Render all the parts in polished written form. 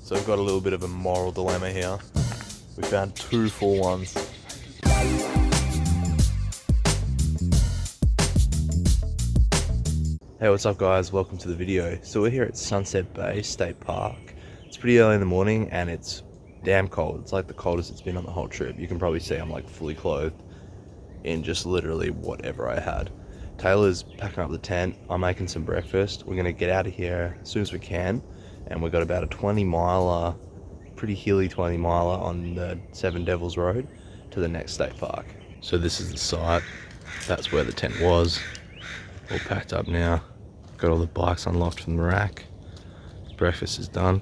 So we've got a little bit of a moral dilemma here. We found 2 full ones. Hey, what's up guys? Welcome to the video. So we're here at Sunset Bay State Park. It's pretty early in the morning and it's damn cold. It's like the coldest it's been on the whole trip. You can probably see I'm like fully clothed in just literally whatever I had. Taylor's packing up the tent. I'm making some breakfast. We're gonna get out of here as soon as we can. And we've got about a 20 miler, pretty hilly 20 miler on the Seven Devils Road to the next state park. So this is the site. That's where the tent was. All packed up now. Got all the bikes unlocked from the rack. Breakfast is done.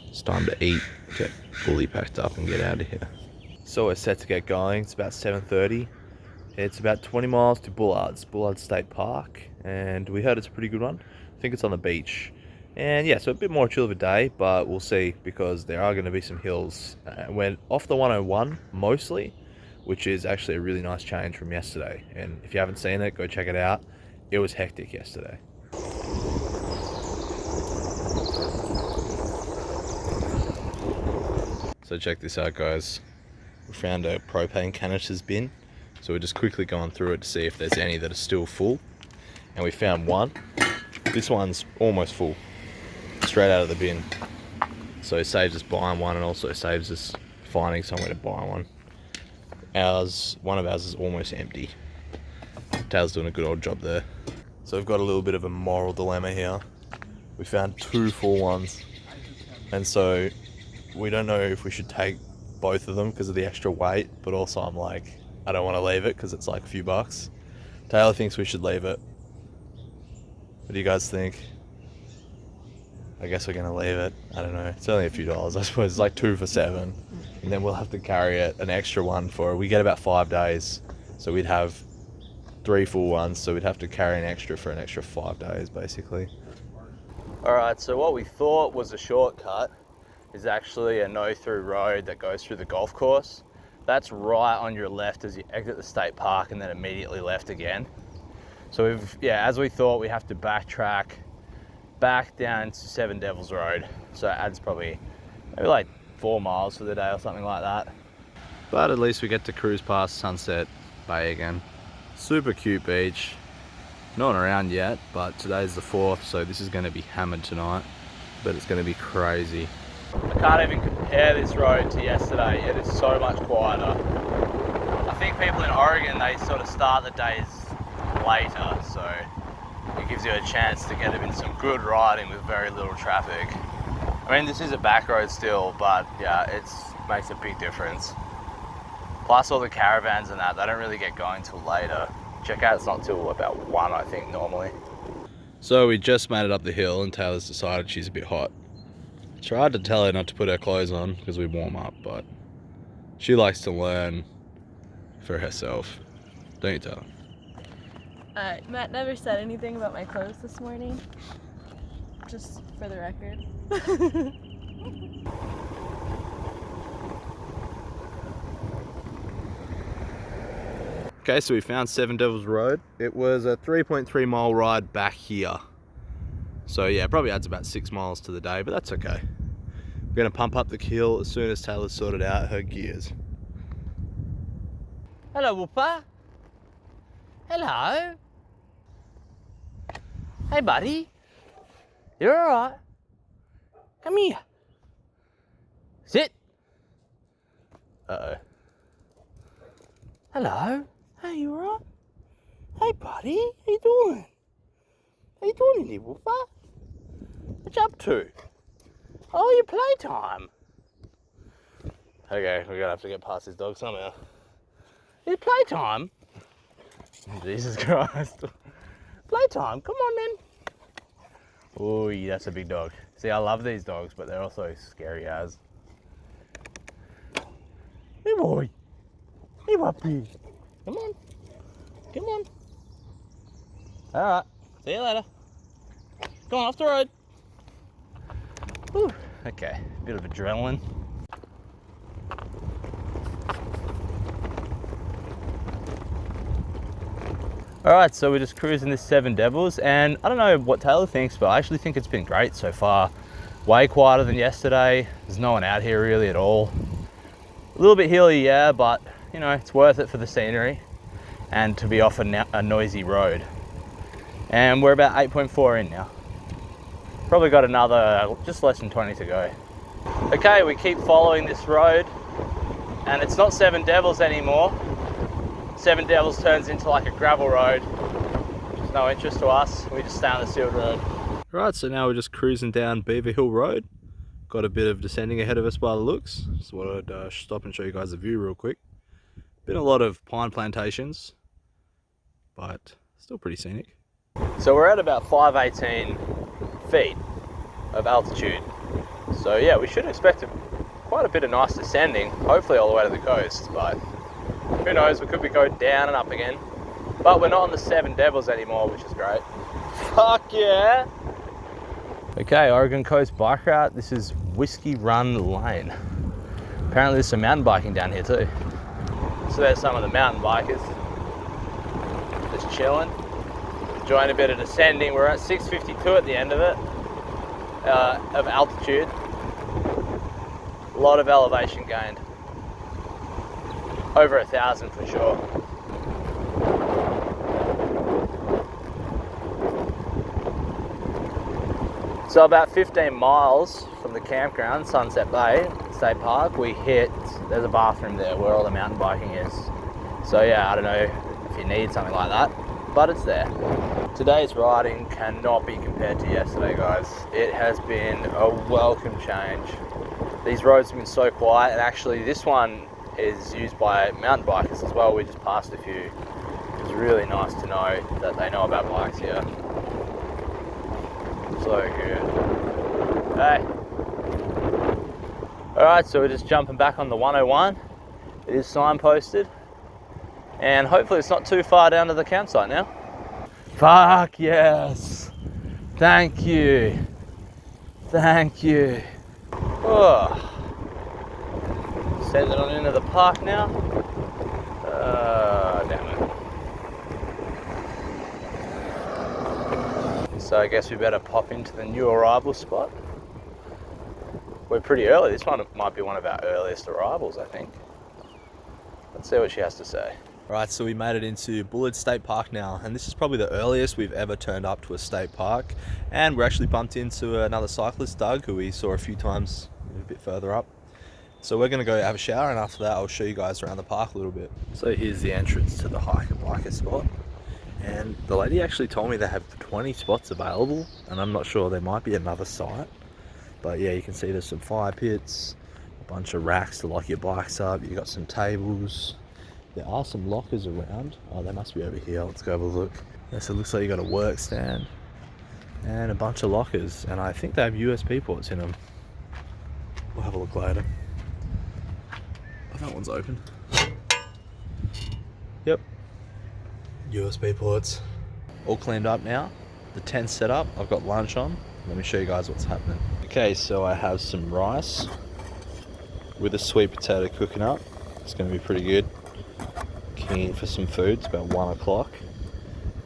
It's time to eat, get fully packed up and get out of here. So we're set to get going. It's about 7:30. It's about 20 miles to Bullards State Park. And we heard it's a pretty good one. I think it's on the beach. And yeah, so a bit more chill of a day, but we'll see because there are going to be some hills. We're off the 101 mostly, which is actually a really nice change from yesterday. And if you haven't seen it, go check it out. It was hectic yesterday. So check this out guys. We found a propane canisters bin. So we're just quickly going through it to see if there's any that are still full. And we found one. This one's almost full, straight out of the bin. So it saves us buying one and also saves us finding somewhere to buy one. One of ours is almost empty. Taylor's doing a good old job there. So we've got a little bit of a moral dilemma here. We found 2 full ones. And so we don't know if we should take both of them because of the extra weight, but also I'm like, I don't want to leave it because it's like a few bucks. Taylor thinks we should leave it. What do you guys think? I guess we're going to leave it. I don't know. It's only a few dollars, I suppose. It's like 2 for $7. And then we'll have to carry it, an extra one we get about 5 days. So we'd have 3 full ones. So we'd have to carry an extra for an extra 5 days, basically. All right, so what we thought was a shortcut is actually a no-through road that goes through the golf course. That's right on your left as you exit the state park and then immediately left again. So as we thought, we have to backtrack back down to Seven Devils Road. So it adds probably maybe like 4 miles for the day or something like that. But at least we get to cruise past Sunset Bay again. Super cute beach. Not around yet, but today's the 4th, so this is going to be hammered tonight. But it's going to be crazy. I can't even compare this road to yesterday. It is so much quieter. I think people in Oregon, they sort of start the days later, so it gives you a chance to get in some good riding with very little traffic. I mean, this is a back road still, but yeah, it makes a big difference. Plus all the caravans and that, they don't really get going till later. Check out, it's not till about 1, I think, normally. So we just made it up the hill and Taylor's decided she's a bit hot. Tried to tell her not to put her clothes on because we warm up, but she likes to learn for herself. Don't you, Taylor? Matt never said anything about my clothes this morning, just for the record. Okay, so we found Seven Devils Road. It was a 3.3 mile ride back here. So yeah, it probably adds about 6 miles to the day, but that's okay. We're gonna pump up the hill as soon as Taylor's sorted out her gears. Hello, Whooper. Hello. Hey, buddy. You're all right. Come here. Sit. Uh-oh. Hello. Hey, you all right? Hey, buddy. How you doing? How you doing in here, Whooper? What you up to? Oh, your playtime. Okay, we're gonna have to get past this dog somehow. It's playtime. Jesus Christ. Playtime. Come on, then. Oh, that's a big dog. See, I love these dogs, but they're also scary as. Hey, boy. Hey, puppy. Come on. Come on. All right. See you later. Go on, off the road. Whew. Okay, bit of adrenaline. Alright, so we're just cruising this Seven Devils, and I don't know what Taylor thinks, but I actually think it's been great so far. Way quieter than yesterday. There's no one out here really at all. A little bit hilly, yeah, but you know, it's worth it for the scenery and to be off a noisy road. And we're about 8.4 in now. Probably got another just less than 20 to go. Okay, we keep following this road and it's not Seven Devils anymore. Seven Devils turns into like a gravel road. There's no interest to us. We just stay on the sealed road. Right, so now we're just cruising down Beaver Hill Road. Got a bit of descending ahead of us by the looks. Just wanted to stop and show you guys the view real quick. Been a lot of pine plantations, but still pretty scenic. So we're at about 518 feet of altitude. So yeah, we should expect quite a bit of nice descending, hopefully all the way to the coast, but who knows, we could be going down and up again. But we're not on the Seven Devils anymore, which is great. Fuck yeah! Okay, Oregon Coast bike route. This is Whiskey Run Lane. Apparently there's some mountain biking down here too. So there's some of the mountain bikers just chilling, enjoying a bit of descending. We're at 652 at the end of it, of altitude. A lot of elevation gained. Over 1,000 for sure. So about 15 miles from the campground, Sunset Bay State Park, there's a bathroom there where all the mountain biking is. So yeah, I don't know if you need something like that, but it's there. Today's riding cannot be compared to yesterday, guys. It has been a welcome change. These roads have been so quiet, and actually this one is used by mountain bikers as well. We just passed a few. It was really nice to know that they know about bikes here. So good. Hey. Alright, so we're just jumping back on the 101. It is signposted. And hopefully it's not too far down to the campsite now. Fuck yes. Thank you. Thank you. Oh. Send it on into the park now. Damn it. So I guess we better pop into the new arrival spot. We're pretty early. This one might be one of our earliest arrivals, I think. Let's see what she has to say. Right, so we made it into Bullards State Park now, and this is probably the earliest we've ever turned up to a state park. And we're actually bumped into another cyclist, Doug, who we saw a few times a bit further up. So we're gonna go have a shower, and after that I'll show you guys around the park a little bit. So here's the entrance to the hike and biker spot. And the lady actually told me they have 20 spots available, and I'm not sure, there might be another site. But yeah, you can see there's some fire pits, a bunch of racks to lock your bikes up, you've got some tables. There are some lockers around. Oh, they must be over here. Let's go have a look. Yeah, so it looks like you got a work stand and a bunch of lockers, and I think they have USB ports in them. We'll have a look later. Oh, that one's open. Yep. USB ports. All cleaned up now. The tent's set up. I've got lunch on. Let me show you guys what's happening. Okay, so I have some rice with a sweet potato cooking up. It's going to be pretty good. Keen for some food. It's about 1 o'clock.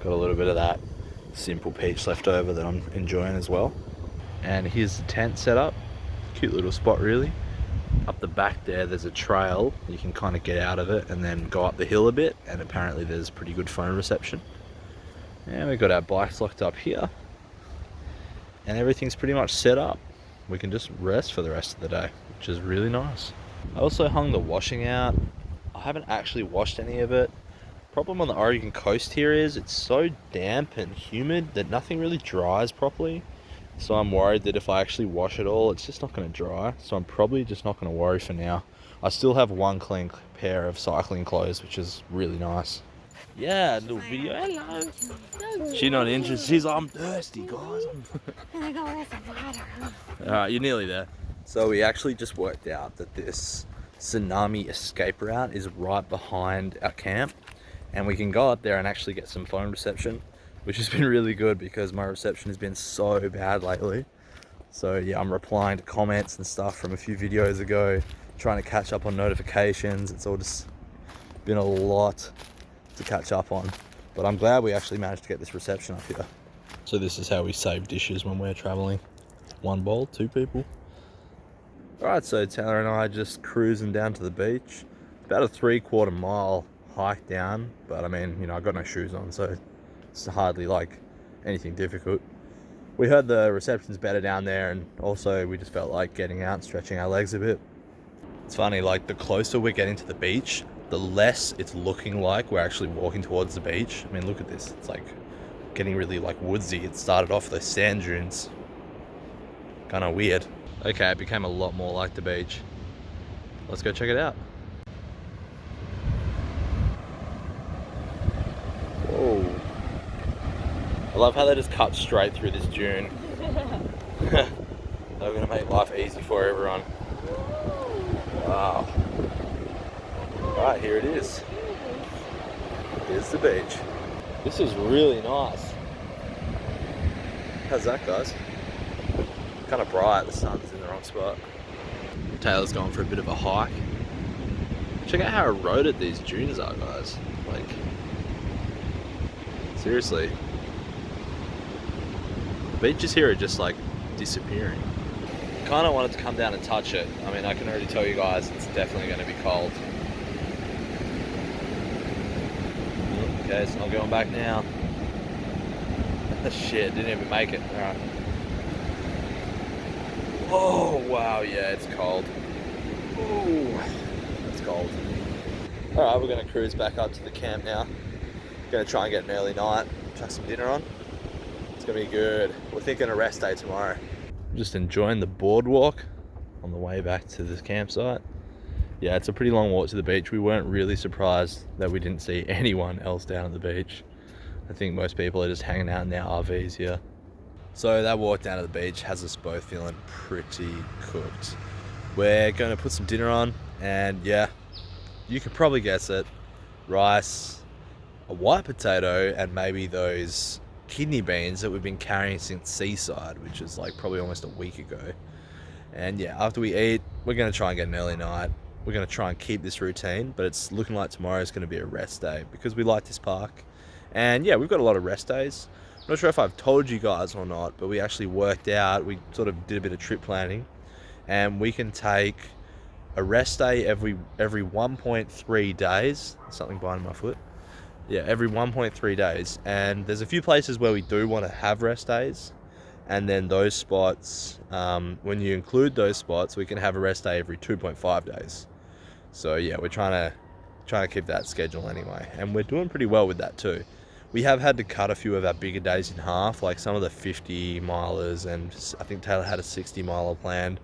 Got a little bit of that simple peach left over that I'm enjoying as well. And here's the tent set up. Cute little spot really. Up the back there's a trail. You can kind of get out of it and then go up the hill a bit, and apparently there's pretty good phone reception. And we've got our bikes locked up here. And everything's pretty much set up. We can just rest for the rest of the day, which is really nice. I also hung the washing out. I haven't actually washed any of it. Problem on the Oregon coast here is it's so damp and humid that nothing really dries properly. So I'm worried that if I actually wash it all, it's just not going to dry. So I'm probably just not going to worry for now. I still have one clean pair of cycling clothes, which is really nice. Yeah, little video. Hello. She's not interested. She's like, I'm thirsty, guys. Alright, you're nearly there. So we actually just worked out that this tsunami escape route is right behind our camp, and we can go up there and actually get some phone reception, which has been really good because my reception has been so bad lately. So yeah, I'm replying to comments and stuff from a few videos ago, trying to catch up on notifications. It's all just been a lot to catch up on, but I'm glad we actually managed to get this reception up here. So this is how we save dishes when we're traveling. One bowl, 2 people. Alright, so Taylor and I are just cruising down to the beach. About a 3/4 mile hike down, but I mean, you know, I got no shoes on, so it's hardly like anything difficult. We heard the reception's better down there, and also we just felt like getting out and stretching our legs a bit. It's funny, like the closer we're getting to the beach, the less it's looking like we're actually walking towards the beach. I mean, look at this. It's like getting really like woodsy. It started off those sand dunes. Kind of weird. Okay, it became a lot more like the beach. Let's go check it out. Whoa. I love how they just cut straight through this dune. They're gonna make life easy for everyone. Wow. Right, here it is. Here's the beach. This is really nice. How's that, guys? Kind of bright, the sun's in the wrong spot. Taylor's going for a bit of a hike. Check out how eroded these dunes are, guys. Like, seriously. The beaches here are just like disappearing. Kind of wanted to come down and touch it. I mean, I can already tell you guys it's definitely going to be cold. Okay, so I'm going back now. Shit, didn't even make it. Alright. Oh, wow, yeah, it's cold. Ooh, it's cold. Alright, we're going to cruise back up to the camp now. Going to try and get an early night, chuck some dinner on. It's going to be good. We're thinking a rest day tomorrow. Just enjoying the boardwalk on the way back to the campsite. Yeah, it's a pretty long walk to the beach. We weren't really surprised that we didn't see anyone else down at the beach. I think most people are just hanging out in their RVs here. So that walk down to the beach has us both feeling pretty cooked. We're going to put some dinner on, and yeah, you could probably guess it. Rice, a white potato, and maybe those kidney beans that we've been carrying since Seaside, which is like probably almost a week ago. And yeah, after we eat, we're going to try and get an early night. We're going to try and keep this routine, but it's looking like tomorrow is going to be a rest day because we like this park. And yeah, we've got a lot of rest days. I'm not sure if I've told you guys or not, but we actually worked out, we sort of did a bit of trip planning, and we can take a rest day every 1.3 days. Something behind my foot. Yeah, every 1.3 days. And there's a few places where we do want to have rest days. And then those spots, when you include those spots, we can have a rest day every 2.5 days. So yeah, we're trying to keep that schedule anyway. And we're doing pretty well with that too. We have had to cut a few of our bigger days in half, like some of the 50 milers, and I think Taylor had a 60 miler planned.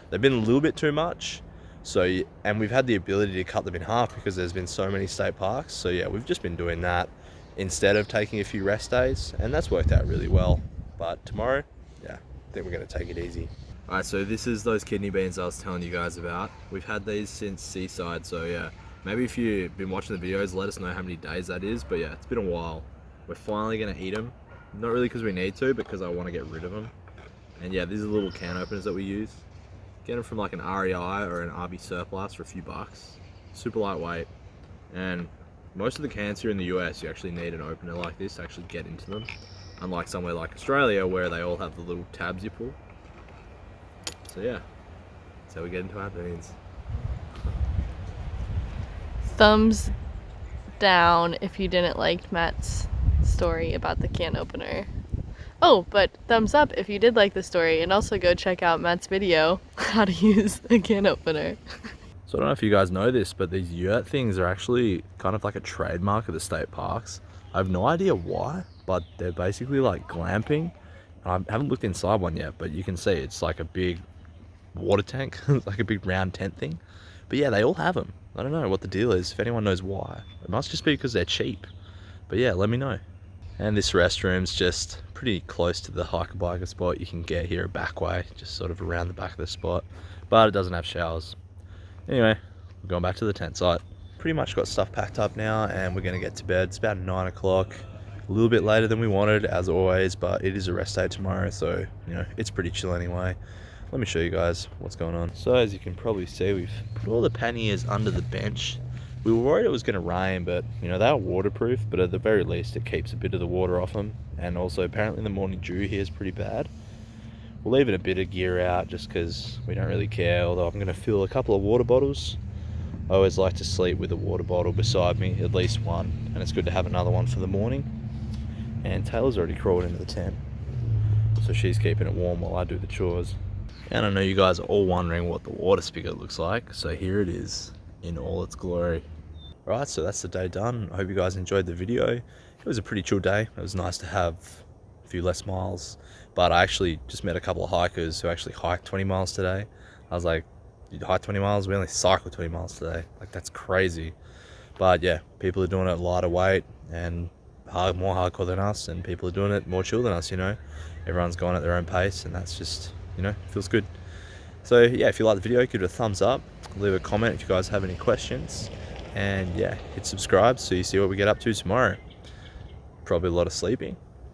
They've been a little bit too much. So, and we've had the ability to cut them in half because there's been so many state parks. So yeah, we've just been doing that instead of taking a few rest days, and that's worked out really well. But tomorrow, yeah, I think we're going to take it easy. All right, so this is those kidney beans I was telling you guys about. We've had these since Seaside, so yeah, maybe if you've been watching the videos, let us know how many days that is. But yeah, it's been a while. We're finally going to eat them. Not really because we need to, but because I want to get rid of them. And yeah, these are the little can openers that we use. Get them from like an REI or an RB Surplus for a few bucks. Super lightweight. And most of the cans here in the US, you actually need an opener like this to actually get into them. Unlike somewhere like Australia where they all have the little tabs you pull. So yeah, that's how we get into our beans. Thumbs down if you didn't like Matt's story about the can opener. Oh, but thumbs up if you did like the story, and also go check out Matt's video, how to use a can opener. So I don't know if you guys know this, but these yurt things are actually kind of like a trademark of the state parks. I have no idea why, but they're basically like glamping. I haven't looked inside one yet, but you can see it's like a big water tank, like a big round tent thing. But yeah, they all have them. I don't know what the deal is, if anyone knows why. It must just be because they're cheap. But yeah, let me know. And this restroom's just pretty close to the hiker-biker spot you can get here a back way, just sort of around the back of the spot. But it doesn't have showers. Anyway, we're going back to the tent site. Pretty much got stuff packed up now, and we're going to get to bed. It's about 9 o'clock. A little bit later than we wanted, as always, but it is a rest day tomorrow, so, you know, it's pretty chill anyway. Let me show you guys what's going on. So as you can probably see, we've put all the panniers under the bench. We were worried it was going to rain, but you know, they are waterproof, but at the very least it keeps a bit of the water off them. And also apparently the morning dew here is pretty bad. We're leaving a bit of gear out just because we don't really care, although I'm going to fill a couple of water bottles. I always like to sleep with a water bottle beside me, at least one, and it's good to have another one for the morning. And Taylor's already crawled into the tent, so she's keeping it warm while I do the chores. And I know you guys are all wondering what the water spigot looks like, so here it is in all its glory. Right, so that's the day done. I hope you guys enjoyed the video. It was a pretty chill day. It was nice to have a few less miles, but I actually just met a couple of hikers who actually hiked 20 miles today. I was like, you hike 20 miles? We only cycled 20 miles today. Like, that's crazy. But yeah, people are doing it lighter weight and more hardcore than us, and people are doing it more chill than us, you know. Everyone's going at their own pace, and that's just, you know, feels good. So yeah, if you like the video, give it a thumbs up, leave a comment if you guys have any questions, and yeah, hit subscribe so you see what we get up to tomorrow. Probably a lot of sleeping,